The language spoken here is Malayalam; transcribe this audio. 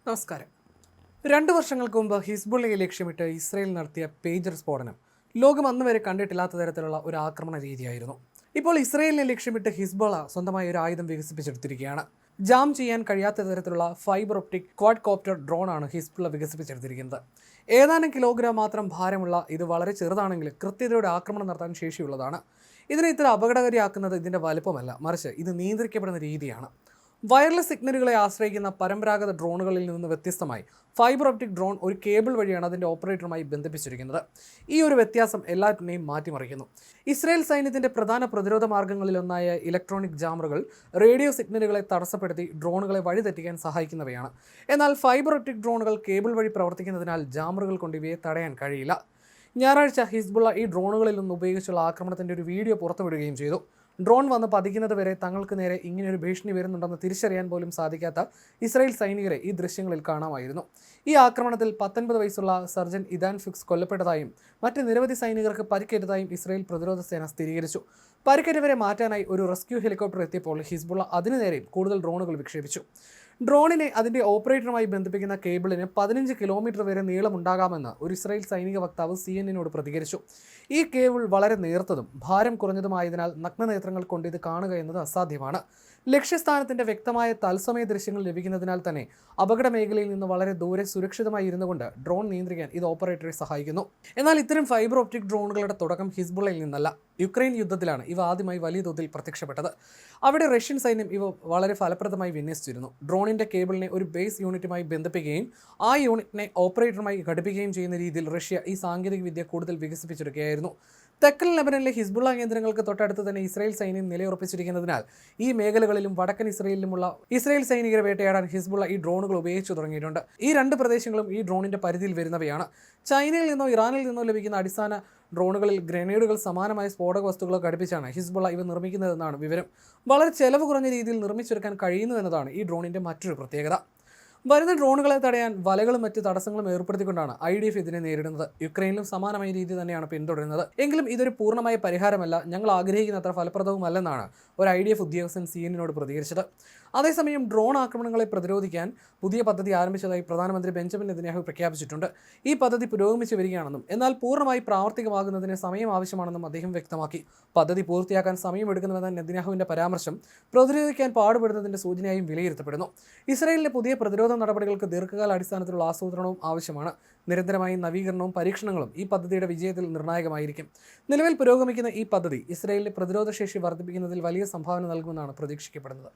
നമസ്കാരം. 2 വർഷങ്ങൾക്ക് മുമ്പ് ഹിസ്ബുള്ളയെ ലക്ഷ്യമിട്ട് ഇസ്രയേൽ നടത്തിയ പേജർ സ്ഫോടനം ലോകം അന്നുവരെ കണ്ടിട്ടില്ലാത്ത തരത്തിലുള്ള ഒരു ആക്രമണ രീതിയായിരുന്നു. ഇപ്പോൾ ഇസ്രയേലിനെ ലക്ഷ്യമിട്ട് ഹിസ്ബുള്ള സ്വന്തമായി ഒരു ആയുധം വികസിപ്പിച്ചെടുത്തിരിക്കുകയാണ്. ജാം ചെയ്യാൻ കഴിയാത്ത തരത്തിലുള്ള ഫൈബർ ഒപ്റ്റിക് ക്വാഡ് കോപ്റ്റർ ഡ്രോണാണ് ഹിസ്ബുള്ള വികസിപ്പിച്ചെടുത്തിരിക്കുന്നത്. ഏതാനും കിലോഗ്രാം മാത്രം ഭാരമുള്ള ഇത് വളരെ ചെറുതാണെങ്കിലും കൃത്യതയോടെ ആക്രമണം നടത്താൻ ശേഷിയുള്ളതാണ്. ഇതിനെ ഇത്ര അപകടകാരിയാക്കുന്നത് ഇതിൻ്റെ വലുപ്പമല്ല, മറിച്ച് ഇത് നിയന്ത്രിക്കപ്പെടുന്ന രീതിയാണ്. വയർലെസ് സിഗ്നലുകളെ ആശ്രയിക്കുന്ന പരമ്പരാഗത ഡ്രോണുകളിൽ നിന്ന് വ്യത്യസ്തമായി ഫൈബർ ഒപ്റ്റിക് ഡ്രോൺ ഒരു കേബിൾ വഴിയാണ് അതിൻ്റെ ഓപ്പറേറ്ററുമായി ബന്ധിപ്പിച്ചിരിക്കുന്നത്. ഈ ഒരു വ്യത്യാസം എല്ലാറ്റിനെയും മാറ്റിമറിക്കുന്നു. ഇസ്രായേൽ സൈന്യത്തിൻ്റെ പ്രധാന പ്രതിരോധ മാർഗ്ഗങ്ങളിലൊന്നായ ഇലക്ട്രോണിക് ജാമറുകൾ റേഡിയോ സിഗ്നലുകളെ തടസ്സപ്പെടുത്തി ഡ്രോണുകളെ വഴിതെറ്റിക്കാൻ സഹായിക്കുന്നവയാണ്. എന്നാൽ ഫൈബർ ഒപ്റ്റിക് ഡ്രോണുകൾ കേബിൾ വഴി പ്രവർത്തിക്കുന്നതിനാൽ ജാമറുകൾ കൊണ്ട് ഇവയെ തടയാൻ കഴിയില്ല. ഞായറാഴ്ച ഹിസ്ബുള്ള ഈ ഡ്രോണുകളിൽ നിന്ന് ഉപയോഗിച്ചുള്ള ആക്രമണത്തിൻ്റെ ഒരു വീഡിയോ പുറത്തുവിടുകയും ചെയ്തു. ഡ്രോൺ വന്ന് പതിക്കുന്നത് വരെ തങ്ങൾക്ക് നേരെ ഇങ്ങനെയൊരു ഭീഷണി വരുന്നുണ്ടെന്ന് തിരിച്ചറിയാൻ പോലും സാധിക്കാത്ത ഇസ്രായേൽ സൈനികരെ ഈ ദൃശ്യങ്ങളിൽ കാണാമായിരുന്നു. ഈ ആക്രമണത്തിൽ 19 വയസ്സുള്ള സർജൻ ഇദാൻ ഫിക്സ് കൊല്ലപ്പെട്ടതായും മറ്റ് നിരവധി സൈനികർക്ക് പരിക്കേറ്റതായും ഇസ്രായേൽ പ്രതിരോധ സേന സ്ഥിരീകരിച്ചു. പരിക്കേറ്റവരെ മാറ്റാനായി ഒരു റെസ്ക്യൂ ഹെലികോപ്റ്റർ എത്തിയപ്പോൾ ഹിസ്ബുള്ള അതിനു നേരെയും കൂടുതൽ ഡ്രോണുകൾ വിക്ഷേപിച്ചു. ഡ്രോണിനെ അതിൻ്റെ ഓപ്പറേറ്ററുമായി ബന്ധിപ്പിക്കുന്ന കേബിളിന് 15 കിലോമീറ്റർ വരെ നീളമുണ്ടാകാമെന്ന് ഒരു ഇസ്രായേൽ സൈനിക വക്താവ് CNN പ്രതികരിച്ചു. ഈ കേബിൾ വളരെ നേർത്തതും ഭാരം കുറഞ്ഞതുമായതിനാൽ നഗ്നനേത്രങ്ങൾ കൊണ്ട് ഇത് കാണുക എന്നത് അസാധ്യമാണ്. ലക്ഷ്യസ്ഥാനത്തിൻ്റെ വ്യക്തമായ തത്സമയ ദൃശ്യങ്ങൾ ലഭിക്കുന്നതിനാൽ തന്നെ അപകട മേഖലയിൽ നിന്ന് വളരെ ദൂരെ സുരക്ഷിതമായി ഇരുന്നുകൊണ്ട് ഡ്രോൺ നിയന്ത്രിക്കാൻ ഇത് ഓപ്പറേറ്ററെ സഹായിക്കുന്നു. എന്നാൽ ഇത്തരം ഫൈബർ ഒപ്റ്റിക് ഡ്രോണുകളുടെ തുടക്കം ഹിസ്ബുള്ളയിൽ നിന്നല്ല. യുക്രൈൻ യുദ്ധത്തിലാണ് ഇവ ആദ്യമായി വലിയ തോതിൽ പ്രത്യക്ഷപ്പെട്ടത്. അവിടെ റഷ്യൻ സൈന്യം ഇവ വളരെ ഫലപ്രദമായി വിന്യസിച്ചിരുന്നു. ഡ്രോണിൻ്റെ കേബിളിനെ ഒരു ബേസ് യൂണിറ്റുമായി ബന്ധിപ്പിക്കുകയും ആ യൂണിറ്റിനെ ഓപ്പറേറ്ററുമായി ഘടിപ്പിക്കുകയും ചെയ്യുന്ന രീതിയിൽ റഷ്യ ഈ സാങ്കേതികവിദ്യ കൂടുതൽ വികസിപ്പിച്ചെടുക്കുകയായിരുന്നു. തെക്കൻ ലെബനനിലെ ഹിസ്ബുള്ള കേന്ദ്രങ്ങൾക്ക് തൊട്ടടുത്ത് തന്നെ ഇസ്രായേൽ സൈന്യം നിലയുറപ്പിച്ചിരിക്കുന്നതിനാൽ ഈ മേഖലകളിലും വടക്കൻ ഇസ്രായേലിലുമുള്ള ഇസ്രായേൽ സൈനികരെ വേട്ടയാടാൻ ഹിസ്ബുള്ള ഈ ഡ്രോണുകൾ ഉപയോഗിച്ചു തുടങ്ങിയിട്ടുണ്ട്. ഈ 2 പ്രദേശങ്ങളും ഈ ഡ്രോണിൻ്റെ പരിധിയിൽ വരുന്നവയാണ്. ചൈനയിൽ നിന്നോ ഇറാനിൽ നിന്നോ ലഭിക്കുന്ന അടിസ്ഥാന ഡ്രോണുകളിൽ ഗ്രനേഡുകൾ സമാനമായ സ്ഫോടക വസ്തുക്കളോ ഘടിപ്പിച്ചാണ് ഹിസ്ബുള്ള ഇവ നിർമ്മിക്കുന്നതെന്നാണ് വിവരം. വളരെ ചെലവ് കുറഞ്ഞ രീതിയിൽ നിർമ്മിച്ചെടുക്കാൻ കഴിയുന്നു എന്നതാണ് ഈ ഡ്രോണിൻ്റെ മറ്റൊരു പ്രത്യേകത. വരുന്ന ഡ്രോണുകളെ തടയാൻ വലകളും മറ്റ് തടസ്സങ്ങളും ഏർപ്പെടുത്തിക്കൊണ്ടാണ് IDF ഇതിനെ നേരിടുന്നത്. യുക്രൈനിലും സമാനമായ രീതി തന്നെയാണ് പിന്തുടരുന്നത്. എങ്കിലും ഇതൊരു പൂർണ്ണമായ പരിഹാരമല്ല, ഞങ്ങൾ ആഗ്രഹിക്കുന്നത്ര ഫലപ്രദവുമല്ലെന്നാണ് ഒരു IDF ഉദ്യോഗസ്ഥൻ CNN പ്രതികരിച്ചത്. അതേസമയം ഡ്രോൺ ആക്രമണങ്ങളെ പ്രതിരോധിക്കാൻ പുതിയ പദ്ധതി ആരംഭിച്ചതായി പ്രധാനമന്ത്രി ബെഞ്ചമിൻ നെതന്യാഹു പ്രഖ്യാപിച്ചിട്ടുണ്ട്. ഈ പദ്ധതി പുരോഗമിച്ചു വരികയാണെന്നും എന്നാൽ പൂർണ്ണമായി പ്രാവർത്തികമാകുന്നതിന് സമയം ആവശ്യമാണെന്നും അദ്ദേഹം വ്യക്തമാക്കി. പദ്ധതി പൂർത്തിയാക്കാൻ സമയമെടുക്കുന്നുവെന്ന നെതന്യാഹുവിൻ്റെ പരാമർശം പ്രതിരോധിക്കാൻ പാടുപെടുന്നതിൻ്റെ സൂചനയായും വിലയിരുത്തപ്പെടുന്നു. ഇസ്രായേലിലെ പുതിയ പ്രതിരോധ നടപടികൾക്ക് ദീർഘകാല അടിസ്ഥാനത്തിലുള്ള ആസൂത്രണവും ആവശ്യമാണ്. നിരന്തരമായ നവീകരണവും പരീക്ഷണങ്ങളും ഈ പദ്ധതിയുടെ വിജയത്തിൽ നിർണായകമായിരിക്കും. നിലവിൽ പുരോഗമിക്കുന്ന ഈ പദ്ധതി ഇസ്രായേലിലെ പ്രതിരോധശേഷി വർദ്ധിപ്പിക്കുന്നതിൽ വലിയ സംഭാവന നൽകുമെന്നാണ് പ്രതീക്ഷിക്കപ്പെടുന്നത്.